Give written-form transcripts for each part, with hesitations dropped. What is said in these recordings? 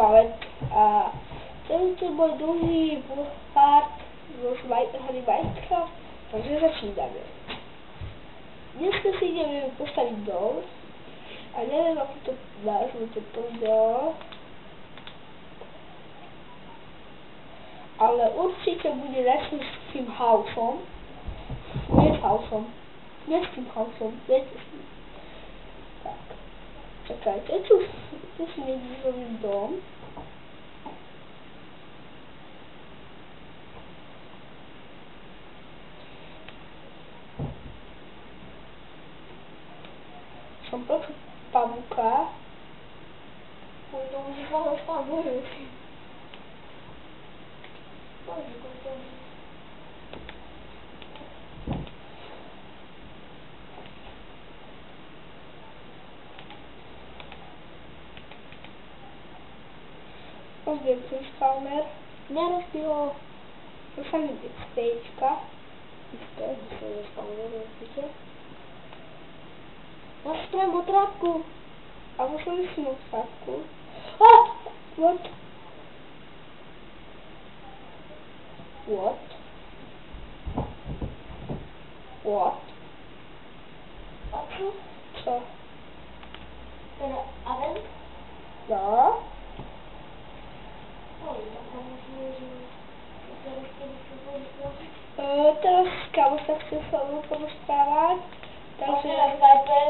Malec a tento je môj druhý part zo hry Minecraft, takže začíname. Dneska si ideme postaviť dom a neviem ako to nazvu toto video, ale určite bude začnúť s tým houseom, nie s tým houseom, viete si. Tak, čakajte, tu si niekde zrobím dom. Som počul pavúka. Môj dom už veľa stavuje. Bože, koľko. Pozriem ten spawner. Nerezpi ho. To sa mi stejčka. Isté, že sa je spawner, určite. Ja strem o trapku. A musím si o trapku. Ah! What? What? What? A čo? Co? Ten event? No? Oj, tak to musíme, že teraz kedy sa porozprávať. Teraz kámo sa chce s vami porozprávať. Takže... Na Skype?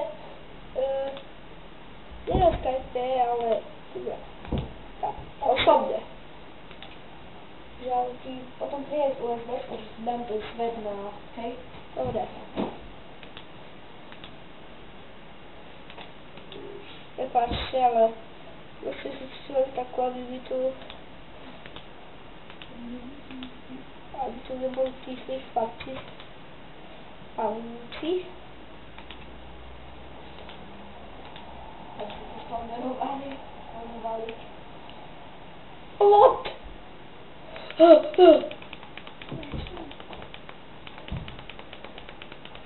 Nie na Skype, ale... Tak, osobne. Ja ti potom prijedem USB, že si dám ten svet na... Hej? Dobre. Prepáčte, ale... Musím si stvoриť takú abilitu. Aby tu neboli tí zlí chlapci. Pavúci. Tak si to spawnerovali. What?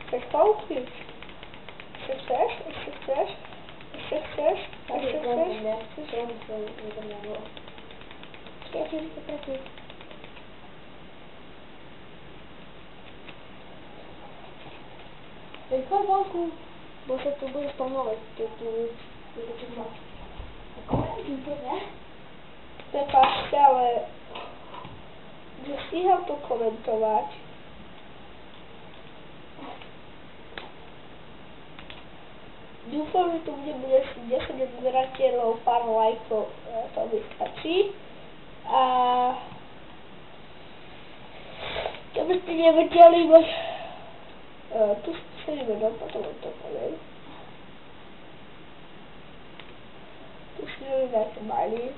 Chceš poučiť? Ešte chceš? Ešte chceš? Ešte chceš? Ešte chceš? Nechaj vonku, bo sa tu bude spawnovať, keď tu bude čo má. Komentuj to, ne? Prepáčte, ale nestíham to komentovať. Dúfam, že tu bude 10 odberateľov, pár lajkov, to mi stačí. A keby ste nevedeli, tu sedíme dom, potom to poviem. Tu si dáte malý.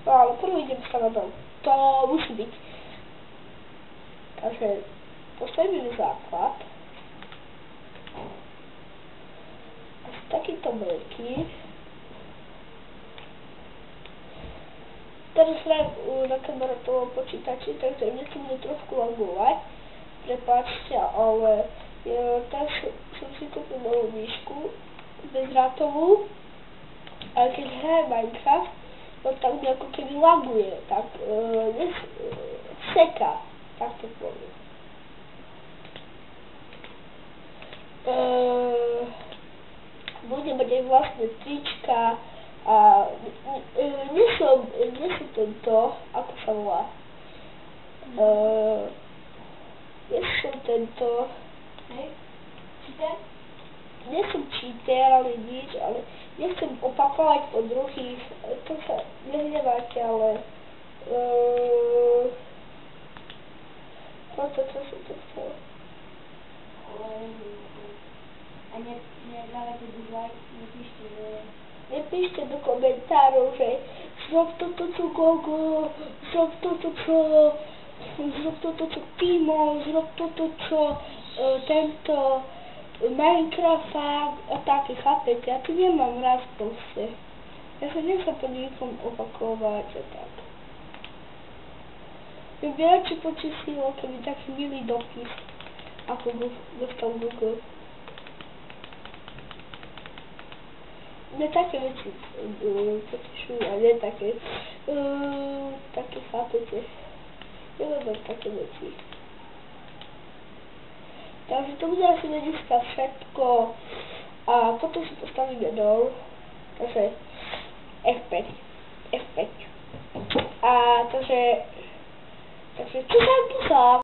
No ale prvo idem sa na dom. To musí byť. Takže postavíme základ. Asi takýto veľký. Teraz hrajem na kamerotovom počítači, takže mne to bude trošku lagovať. Prepáčte, ale teraz som si kúpil novú výšku, bezdrátovú. Ale keď hrajem Minecraft, no tak mi ako keby laguje, tak seká, tak to poviem. Budem mať aj vlastne trička a nie som tento, ako sa volá, nie som tento, Cheater? nie som cheater, ale nič, ale nechcem opakovať po druhých, to sa nehneváte, ale čo som to chcel. A nedávajte dislike, nepíšte, že... Nepíšte do komentárov, že zrob toto čo Gogo, zrob toto čo Timo, zrob toto čo tento Minecraft a také, chápete? Ja tu nemám rád proste. Ja sa nechcem po nikom opakovať a tak. Mne by radšej počísilo, keby taký milý dopis, ako dostal Google. Mne také veci potešujú a nie také, také chápete. Nevedom také veci. Takže to bude asi dneska všetko a potom si postavíme dol, takže F5. A takže čo sa tu sám?